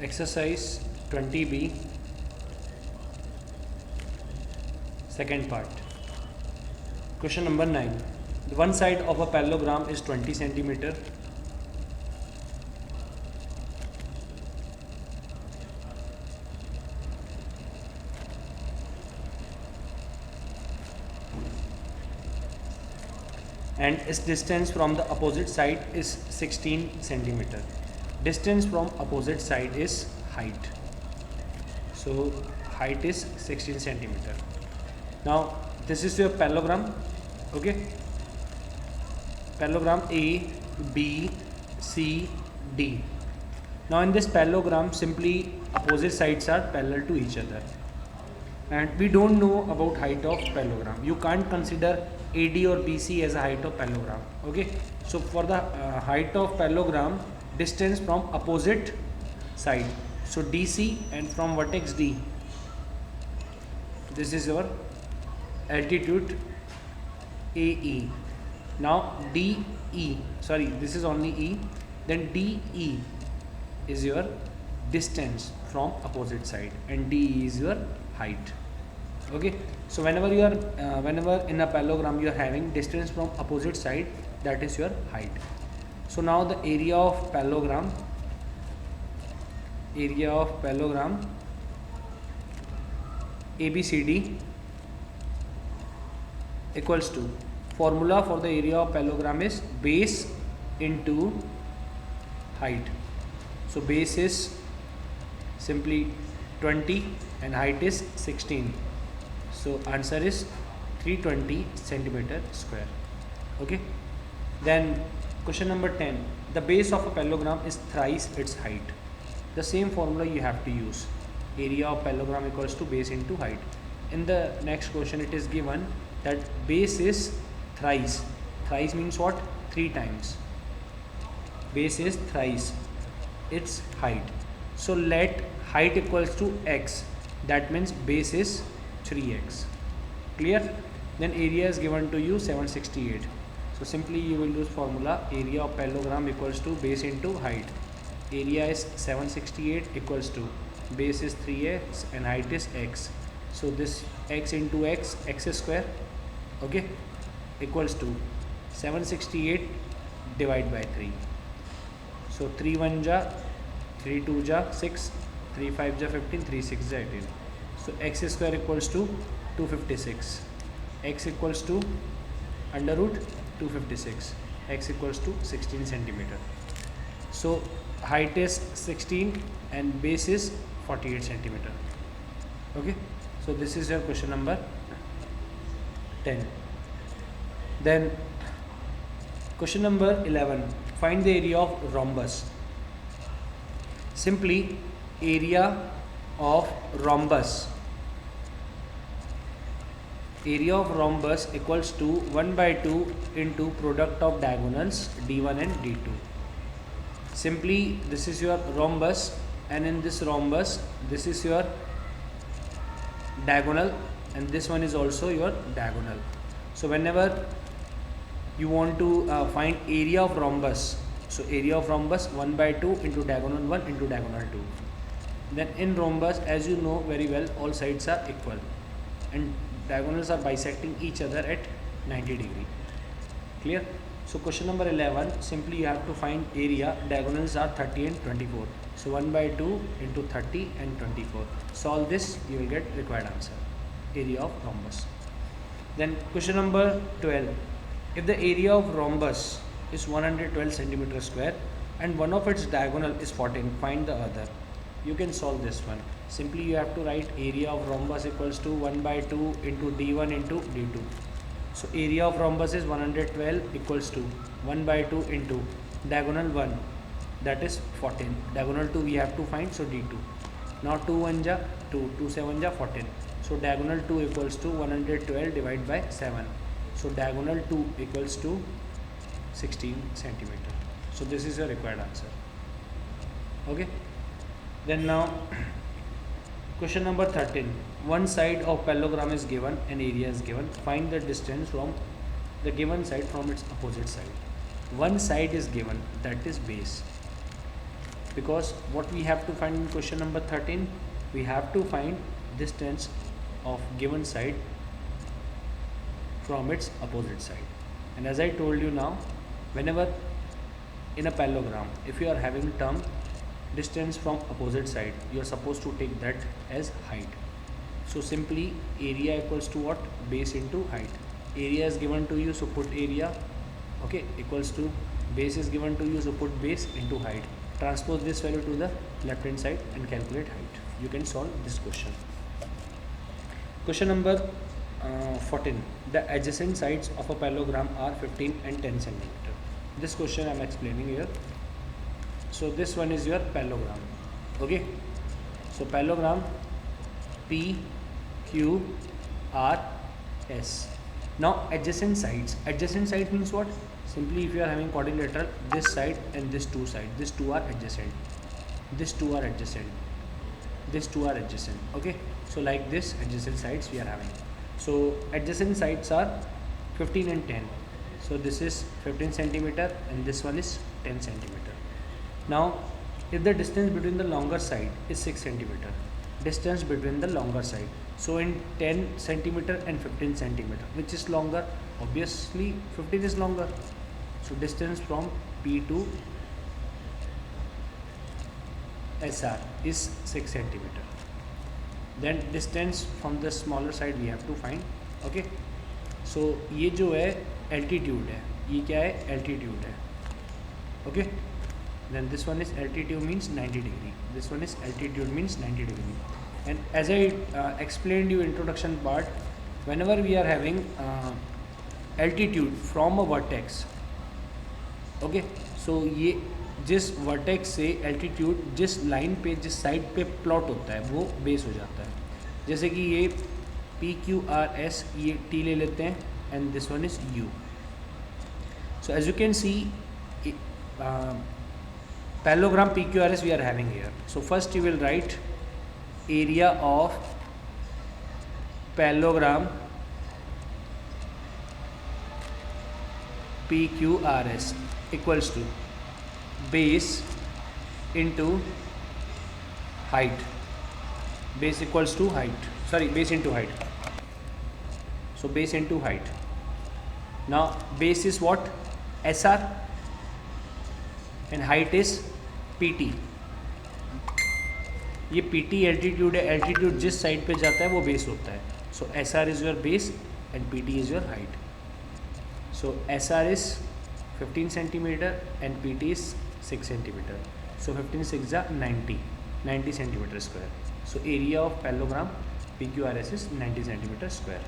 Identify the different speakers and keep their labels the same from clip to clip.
Speaker 1: Exercise 20B, second part. Question number 9. The one side of a parallelogram is 20 centimeter. And its distance from the opposite side is 16 centimeter. Distance from opposite side is height. So height is 16 centimeter. Now this is your parallelogram. Okay, parallelogram A, B, C, D. Now in this parallelogram, simply opposite sides are parallel to each other, and we don't know about height of parallelogram. You can't consider AD or BC as a height of parallelogram. Okay, so for the height of parallelogram, distance from opposite side, so DC, and from vertex D, this is your altitude AE. Now DE, sorry, this is only E, then DE is your distance from opposite side, and DE is your height. Okay, so whenever you are whenever in a parallelogram you are having distance from opposite side, that is your height. So now the area of parallelogram ABCD equals to, formula for the area of parallelogram is base into height. So base is simply 20 and height is 16. So answer is 320 centimeter square. Okay. Then question number 10. The base of a parallelogram is thrice its height. The same formula you have to use. Area of parallelogram equals to base into height. In the next question it is given that base is thrice. Thrice means what? 3 times. Base is thrice its height. So let height equals to x. That means base is 3x. Clear? Then area is given to you 768. So simply you will use formula area of parallelogram equals to base into height. Area is 768 equals to base is 3x and height is x. So this x into x square, okay, equals to 768 divided by 3. So 3 1 ja, 3 2 ja 6, 3 5 ja 15, 3 6 ja 18. So x square equals to 256. X equals to under root 256. X equals to 16 centimeter. So height is 16 and base is 48 centimeter. Okay. So this is your question number 10. Then question number 11. Find the area of rhombus. Simply area of rhombus. Area of rhombus equals to 1 by 2 into product of diagonals D1 and D2. Simply this is your rhombus, and in this rhombus this is your diagonal and this one is also your diagonal. So whenever you want to find area of rhombus, so area of rhombus 1 by 2 into diagonal 1 into diagonal 2. Then in rhombus, as you know very well, all sides are equal and diagonals are bisecting each other at 90 degree. Clear? So question number 11, simply you have to find area. Diagonals are 30 and 24. So 1 by 2 into 30 and 24. Solve this, you will get required answer. Area of rhombus. Then question number 12. If the area of rhombus is 112 centimeter square and one of its diagonal is 14, find the other. You can solve this one. Simply you have to write area of rhombus equals to 1 by 2 into D1 into D2. So area of rhombus is 112 equals to 1 by 2 into diagonal 1, that is 14. Diagonal 2 we have to find, so D2. Now 2 1 ja 2, 2 7 ja 14. So diagonal 2 equals to 112 divided by 7. So diagonal 2 equals to 16 centimeter. So this is your required answer. Okay. Then now question number 13. One side of parallelogram is given and area is given. Find the distance from the given side from its opposite side. One side is given, that is base. because what we have to find in question number 13, we have to find distance of given side from its opposite side. And as I told you now, whenever in a parallelogram, if you are having term distance from opposite side, you are supposed to take that as height. So simply area equals to what? Base into height. Area is given to you, so put area, okay, equals to base is given to you, so put base into height. Transpose this value to the left hand side and calculate height. You can solve this question. Question number 14. The adjacent sides of a parallelogram are 15 and 10 centimeter. This question I am explaining here. So this one is your parallelogram. Okay. So parallelogram P, Q, R, S. Now adjacent sides. Adjacent side means what? Simply if you are having quadrilateral, this side and this two side, these two are adjacent. These two are adjacent. These two are adjacent. Okay. So like this adjacent sides we are having. So adjacent sides are 15 and 10. So this is 15 centimeter and this one is 10 centimeter. Now if the distance between the longer side is 6 centimeter, distance between the longer side, so in 10 centimeter and 15 centimeter, which is longer? Obviously 15 is longer. So distance from P to SR is 6 centimeter. Then distance from the smaller side we have to find. Okay. So ये जो है altitude है, ये क्या है? Altitude है. Okay. Then this one is altitude means 90 degree. This one is altitude means 90 degree. And as I explained you introduction part, whenever we are having altitude from a vertex, okay, so ये जिस vertex से altitude जिस line पे जिस side पे plot होता है वो बेस हो जाता है. जैसे कि ये पी क्यू आर एस, ये टी ले लेते हैं and this one is U. So as you can see parallelogram PQRS we are having here. So first you will write area of parallelogram PQRS equals to base into height. Base equals to height. Sorry, base into height. So base into height. Now base is what? SR and height is PT. ये PT altitude है. Altitude जिस side पे जाता है वो base होता है. So SR is your base and PT is your height. So SR is 15 centimetre and PT is 6 centimetre. So 15 6 जा 90 centimetre square. So area of parallelogram PQRS is 90 centimetre square.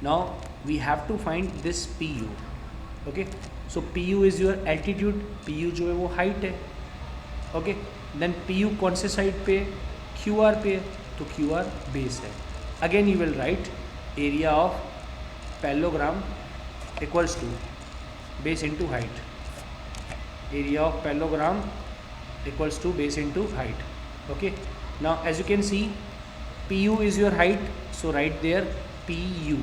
Speaker 1: Now we have to find this PU. Okay. So PU is your altitude. PU जो है वो height है. Okay. Then PU कौन से side पे? QR पे. तो QR बेस है. Again you will write area of parallelogram equals to base into height. Area of parallelogram equals to base into height. Okay. Now as you can see PU is your height, so write there PU.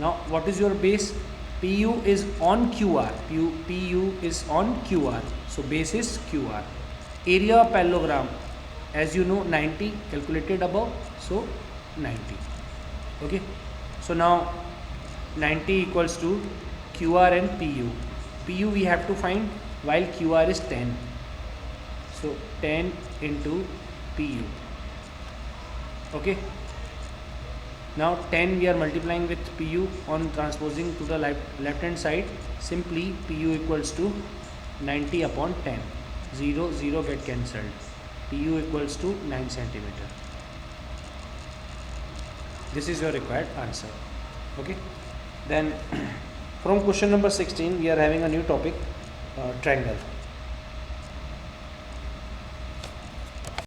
Speaker 1: Now what is your base? PU is on QR. PU is on QR, so base is QR. Area of parallelogram, as you know, 90 calculated above, so 90. Okay. So now 90 equals to QR and PU. PU we have to find while QR is 10. So 10 into PU. Okay. Now 10 we are multiplying with PU on transposing to the left hand side. Simply PU equals to 90 upon 10. 0 0 get cancelled. PU equals to 9 centimeter. This is your required answer. Okay. Then from question number 16 we are having a new topic, triangle.